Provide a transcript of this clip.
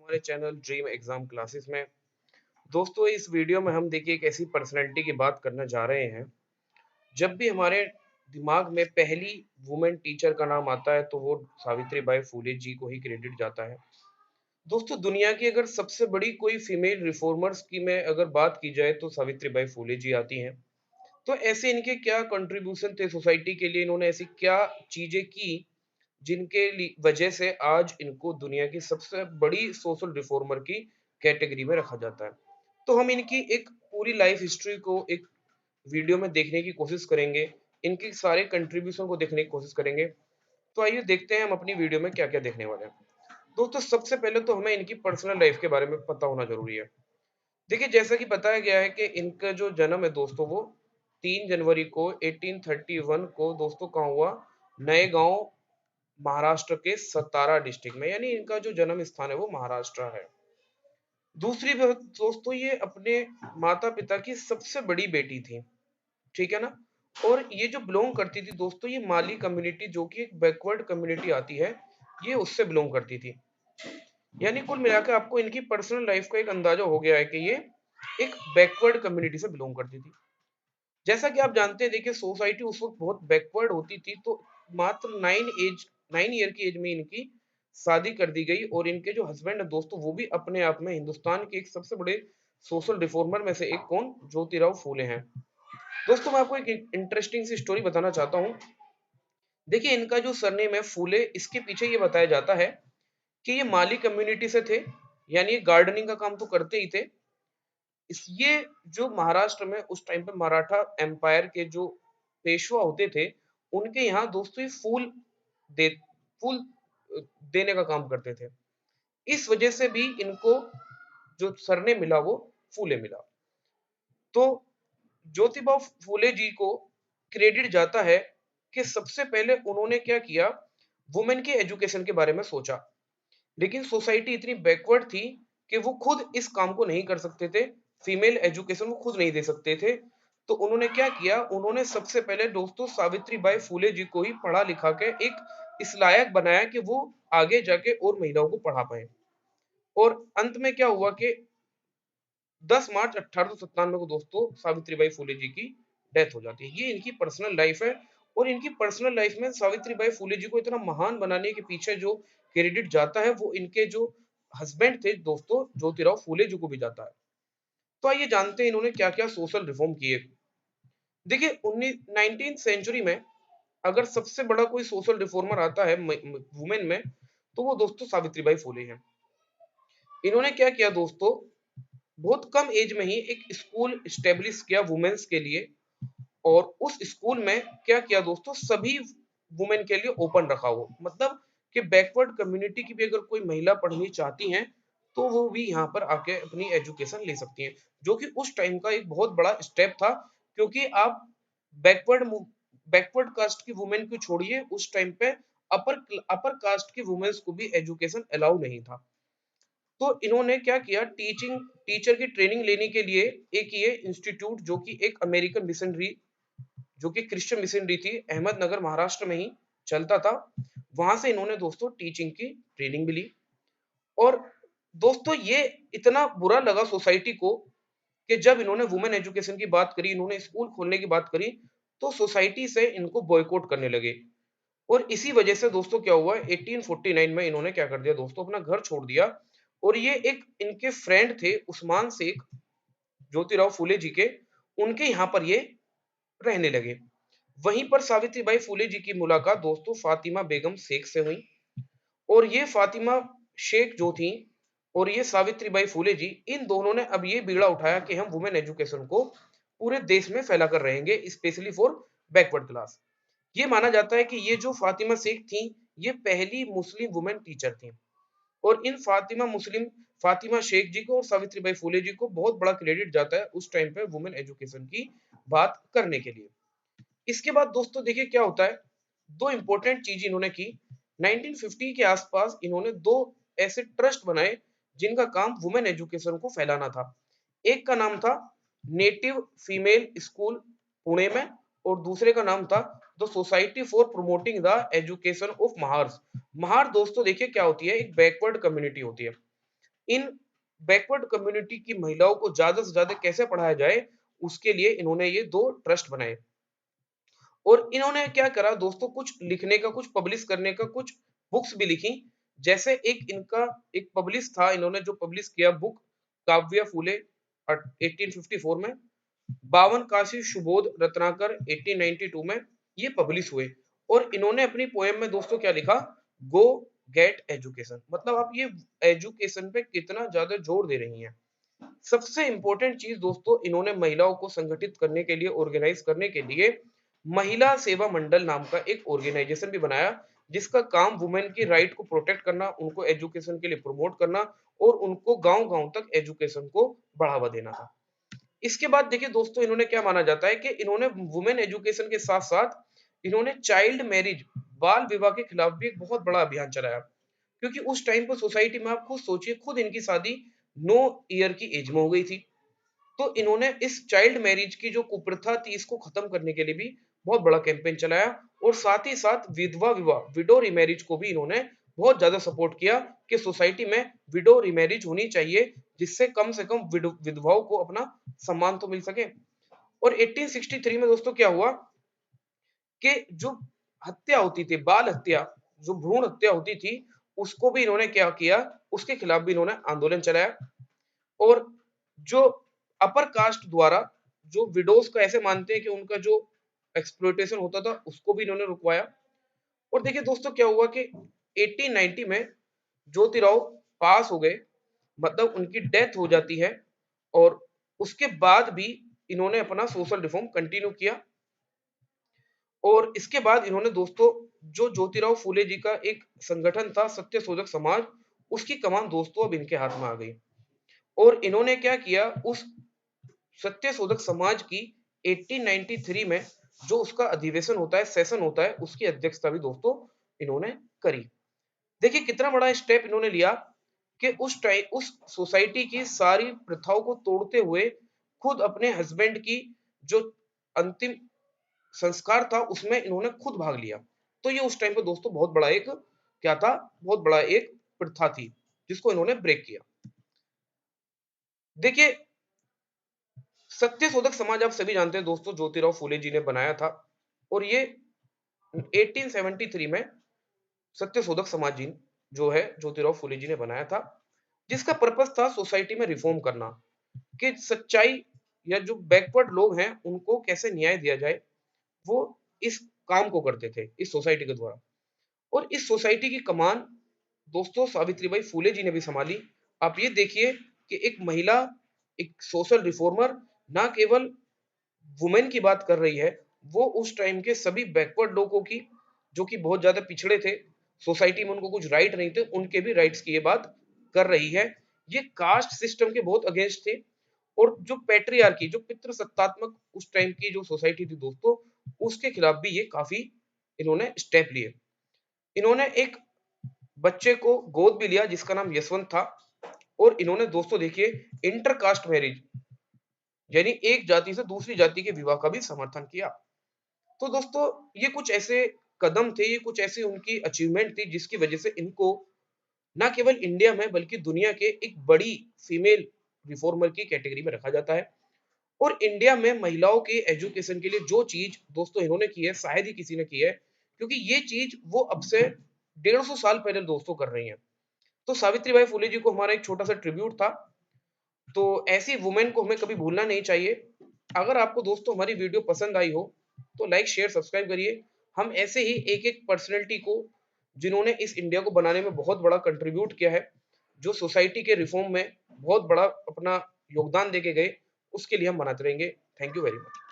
हमारे channel dream exam classes में। दोस्तों, इस वीडियो में हम देखिए एक ऐसी पर्सनैलिटी की बात करने जा रहे हैं। जब भी हमारे दिमाग में पहली वुमेन टीचर का नाम आता है तो वो सावित्री बाई फुले जी को ही क्रेडिट जाता है। दोस्तों, दुनिया की अगर सबसे बड़ी कोई फीमेल रिफॉर्मर्स की में अगर बात की जाए तो सावित्री बाई फुले जी आती हैं। तो ऐसे इनके क्या कंट्रीब्यूशन थे सोसाइटी के लिए, इन्होंने ऐसी क्या चीजें की जिनके वजह से आज इनको दुनिया की सबसे बड़ी सोशल रिफॉर्मर की कैटेगरी में रखा जाता है। तो हम इनकी एक पूरी लाइफ हिस्ट्री को एक वीडियो में देखने की कोशिश करेंगे, इनके सारे कंट्रीब्यूशन को देखने की कोशिश करेंगे। तो आइए देखते हैं हम अपनी वीडियो में क्या क्या देखने वाले हैं। दोस्तों, सबसे पहले तो हमें इनकी पर्सनल लाइफ के बारे में पता होना जरूरी है। देखिए, जैसा कि बताया गया है कि इनका जो जन्म है दोस्तों, वो 3 जनवरी को 1831 को दोस्तों कहाँ हुआ? नए गांव, महाराष्ट्र के सतारा डिस्ट्रिक्ट में। यानी इनका जो जन्म स्थान है वो महाराष्ट्र है। दूसरी बात दोस्तों, ये अपने माता पिता की सबसे बड़ी बेटी थी, ठीक है ना। और ये जो बिलोंग करती थी दोस्तों, ये माली कम्युनिटी, जो कि एक बैकवर्ड कम्युनिटी आती है, ये उससे बिलोंग करती थी। यानी कुल मिलाकर आपको इनकी पर्सनल लाइफ का एक अंदाजा हो गया है कि ये एक बैकवर्ड कम्युनिटी से बिलोंग करती थी। जैसा कि आप जानते हैं, देखिए सोसाइटी उस वक्त बहुत बैकवर्ड होती थी, तो मात्र 9 ईयर की एज में इनकी शादी कर दी गई। और इनके जो हस्बैंड है दोस्तों, वो भी अपने आप में हिंदुस्तान के एक सबसे बड़े सोशल रिफॉर्मर में से एक, कौन? ज्योतिराव फूले हैं। दोस्तों, मैं आपको एक इंटरेस्टिंग सी स्टोरी बताना चाहता हूँ। देखिए, इनका जो सरनेम है फूले, इसके पीछे ये बताया जाता है कि ये माली कम्युनिटी से थे। यानी ये गार्डनिंग का काम तो करते ही थे। इस ये जो महाराष्ट्र में उस टाइम पे मराठा एम्पायर के जो पेशवा होते थे, उनके यहाँ दोस्तों ये दे फूल देने का काम करते थे। इस वजह से भी इनको जो सरनेम मिला वो फूले मिला। तो ज्योतिबा फूले जी को क्रेडिट जाता है कि सबसे पहले उन्होंने क्या किया, वुमेन के एजुकेशन के बारे में सोचा। लेकिन सोसाइटी इतनी बैकवर्ड थी कि वो खुद इस काम को नहीं कर सकते थे। फीमेल एजुकेशन वो खुद नहीं दे सकते थे। तो उन्होंने क्या किया, उन्होंने सबसे पहले दोस्तों सावित्री बाई फूले जी को ही पढ़ा लिखा के एक इस लायक बनाया कि वो आगे जाके और महिलाओं को पढ़ा पाए। और अंत में क्या हुआ कि 10 मार्च 1897 को दोस्तों सावित्री बाई फूले जी की डेथ हो जाती है। ये इनकी पर्सनल लाइफ है। और इनकी पर्सनल लाइफ में सावित्री बाई फूले जी को इतना महान बनाने के पीछे जो क्रेडिट जाता है, वो इनके जो हस्बैंड थे दोस्तों ज्योतिराव फूले जी को भी जाता है। तो आइए जानते हैं इन्होंने क्या क्या सोशल रिफॉर्म किए। देखिए, 19th सेंचुरी में अगर सबसे बड़ा कोई सोशल रिफॉर्मर आता है वुमेन में, तो वो दोस्तों सावित्री बाई फूले हैं। इन्होंने क्या किया दोस्तों, बहुत कम एज में ही एक स्कूल स्टेब्लिश किया वुमेन्स के लिए। और उस स्कूल में क्या किया दोस्तों, सभी वुमेन के लिए ओपन रखा हो, मतलब कि बैकवर्ड कम्युनिटी की भी अगर कोई महिला पढ़नी चाहती हैं तो वो भी यहाँ पर आके अपनी एजुकेशन ले सकती हैं। जो कि उस टाइम का एक बहुत बड़ा स्टेप था, क्योंकि आप बैकवर्ड बैकवर्ड कास्ट की वुमेन को छोड़िए, उस टाइम पे अपर अपर कास्ट की वुमेन्स को भी एजुकेशन अलाउ नहीं था। तो इन्होंने क्या किया, टीचर की ट्रेनिंग लेने के लिए एक ये इंस्टीट्यूट, जो कि एक अमेरिकन मिशनरी, जो कि क्रिश्चियन मिशनरी थी, अहमदनगर महाराष्ट्र में ही चलता था। वहां से इन्होंने दोस्तों टीचिंग की ट्रेनिंग भी ली। और दोस्तों, ये इतना बुरा लगा सोसाइटी को कि जब इन्होंने वुमेन एजुकेशन की बात करी, इन्होंने स्कूल खोलने की बात करी, तो सोसाइटी से इनको बॉयकॉट करने लगे। और इसी वजह से दोस्तों क्या हुआ, 1849 में इन्होंने क्या कर दिया दोस्तों, अपना घर छोड़ दिया। और ये एक इनके फ्रेंड थे उस्मान शेख, ज्योतिराव फूले जी के, उनके यहाँ पर ये रहने लगे। वहीं पर सावित्री बाई फूले जी की मुलाकात दोस्तों फातिमा बेगम शेख से हुई। और ये फातिमा शेख जो थी और ये सावित्री बाई फूले जी, इन दोनों ने अब ये बीड़ा उठाया कि हम वुमेन एजुकेशन को पूरे देश में फैला कर रहेंगे, स्पेशली फॉर बैकवर्ड क्लास। ये माना जाता है कि ये जो फातिमा शेख थी, ये पहली मुस्लिम वुमेन टीचर थी। और इन फातिमा शेख जी को और सावित्री बाई फूले जी को बहुत बड़ा क्रेडिट जाता है उस टाइम पे वुमेन एजुकेशन की बात करने के लिए। इसके बाद दोस्तों देखिए क्या होता है, दो इंपॉर्टेंट चीज इन्होंने की। 1950 के आसपास इन्होंने दो ऐसे ट्रस्ट बनाए जिनका काम वुमेन एजुकेशन को फैलाना था। एक का नाम था नेटिव फीमेल स्कूल पुणे में, और दूसरे का नाम था the society for promoting the education of Mahar. Mahar दोस्तों देखिए क्या होती है, एक बैकवर्ड कम्युनिटी होती है। इन बैकवर्ड कम्युनिटी की महिलाओं को ज़्यादा से ज़्यादा कैसे पढ़ाया जाए, उसके लिए इन्होंने ये 2 ट्रस्ट बनाए। और इन्होंने क्या करा दोस्तों, कुछ लिखने का, कुछ पब्लिश करने का, कुछ बुक्स भी लिखी। जैसे एक इनका एक पब्लिश था, इन्होंने जो पब्लिश किया बुक काव्य फूले 1854 में, 52 काशी सुबोध रत्नाकर 1892 में ये पब्लिश हुए। और इन्होंने अपनी पोएम में दोस्तों क्या लिखा, गो गेट एजुकेशन। मतलब आप ये एजुकेशन पे कितना ज्यादा जोर दे रही हैं। सबसे इंपॉर्टेंट चीज दोस्तों, इन्होंने महिलाओं को संगठित करने के लिए, ऑर्गेनाइज करने के लिए महिला सेवा मंडल नाम का एक ऑर्गेनाइजेशन भी बनाया, जिसका काम वुमेन की राइट को प्रोटेक्ट करना, उनको एजुकेशन के लिए प्रमोट करना और उनको गांव-गांव तक एजुकेशन को बढ़ावा देना था। इसके बाद देखिए दोस्तों, इन्होंने क्या माना जाता है कि इन्होंने वुमेन एजुकेशन के साथ-साथ इन्होंने चाइल्ड मैरिज, बाल विवाह के खिलाफ भी एक बहुत बड़ा अभियान चलाया। क्योंकि उस टाइम पर सोसाइटी में आप खुद सोचिए, खुद इनकी शादी 9 ईयर की एज में हो गई थी। तो इन्होंने इस चाइल्ड मैरिज की जो कुप्रथा थी, इसको खत्म करने के लिए भी बहुत बड़ा कैंपेन चलाया। और साथ ही साथ विधवा विवाह, विडो रिमैरिज को भी इन्होंने बहुत ज्यादा सपोर्ट किया कि सोसाइटी में विडो रिमैरिज होनी चाहिए, जिससे कम से कम विधवाओं को अपना सम्मान तो मिल सके। और 1863 में दोस्तों क्या हुआ कि जो हत्या होती थी, बाल हत्या, जो भ्रूण हत्या होती थी, उसको भी इन्होंने क्या किया, उसके खिलाफ भी इन्होंने आंदोलन चलाया। और जो अपर कास्ट द्वारा जो विडोज को ऐसे मानते हैं कि उनका जो एक्सप्लॉयटेशन होता था, उसको भी इन्होंने रुकवाया। और देखिए दोस्तों क्या हुआ कि 1890 में ज्योतिराव पास हो गए, मतलब उनकी डेथ हो जाती है। और उसके बाद भी इन्होंने अपना सोशल रिफॉर्म कंटिन्यू किया। और इसके बाद इन्होंने दोस्तों, जो ज्योतिराव फूले जी का एक संगठन था सत्य शोधक समाज, उसकी कमान दोस्तों अब इनके हाथ में आ गई। और इन्होंने क्या किया, उस सत्य शोधक समाज की 1893 में जो उसका अधिवेशन होता है, सेशन होता है, उसकी अध्यक्षता भी दोस्तों इन्होंने करी। देखिए कितना बड़ा स्टेप इन्होंने लिया कि उस सोसाइटी की सारी प्रथाओं को तोड़ते हुए खुद अपने हस्बैंड की जो अंतिम संस्कार था उसमें इन्होंने खुद भाग लिया। तो ये उस टाइम पे दोस्तों बहुत बड़ा एक क्या था, बहुत बड़ा एक प्रथा थी जिसको इन्होंने ब्रेक किया। देखिए सत्य शोधक समाज आप सभी जानते हैं दोस्तों, ज्योतिराव फूले जी ने बनाया था। और ये 1873 में सत्य शोधक समाज जी जो है ज्योतिराव फूले जी ने बनाया था, जिसका पर्पस था सोसाइटी में रिफॉर्म करना, कि सच्चाई या जो बैकवर्ड लोग हैं उनको कैसे न्याय दिया जाए। वो इस काम को करते थे इस सोसाइटी के द्वारा। और इस सोसाइटी की कमान दोस्तों सावित्रीबाई फूले जी ने भी संभाली। आप ये देखिए कि एक महिला, एक सोशल रिफॉर्मर, ना केवल वुमेन की बात कर रही है, वो उस टाइम के सभी बैकवर्ड लोगों की, जो कि बहुत ज्यादा पिछड़े थे, सोसाइटी में उनको कुछ राइट नहीं थे, उनके भी राइट्स की ये बात कर रही है। ये कास्ट सिस्टम के बहुत अगेंस्ट थे। और जो पैट्रियार्की, जो पितृसत्तात्मक उस टाइम की जो सोसाइटी थी दोस्तों, उसके खिलाफ भी ये काफी इन्होंने स्टेप लिए। इन्होंने एक बच्चे को गोद भी लिया जिसका नाम यशवंत था। और इन्होंने दोस्तों देखिए इंटरकास्ट मैरिज, यानी एक जाति से दूसरी जाति के विवाह का भी समर्थन किया। तो दोस्तों ये कुछ ऐसे कदम थे, ये कुछ ऐसी उनकी अचीवमेंट थी जिसकी वजह से इनको ना केवल इंडिया में बल्कि दुनिया के एक बड़ी फीमेल रिफॉर्मर की कैटेगरी में रखा जाता है। और इंडिया में महिलाओं के एजुकेशन के लिए जो चीज दोस्तों इन्होंने की है, शायद ही किसी ने की है, क्योंकि ये चीज वो अब से 150 साल पहले दोस्तों कर रही हैं। तो सावित्रीबाई फुले जी को हमारा एक छोटा सा ट्रिब्यूट था। तो ऐसी वुमेन को हमें कभी भूलना नहीं चाहिए। अगर आपको दोस्तों हमारी वीडियो पसंद आई हो तो लाइक शेयर सब्सक्राइब करिए। हम ऐसे ही एक एक पर्सनैलिटी को, जिन्होंने इस इंडिया को बनाने में बहुत बड़ा कंट्रीब्यूट किया है, जो सोसाइटी के रिफॉर्म में बहुत बड़ा अपना योगदान देके गए, उसके लिए हम बनाते रहेंगे। Thank you very much.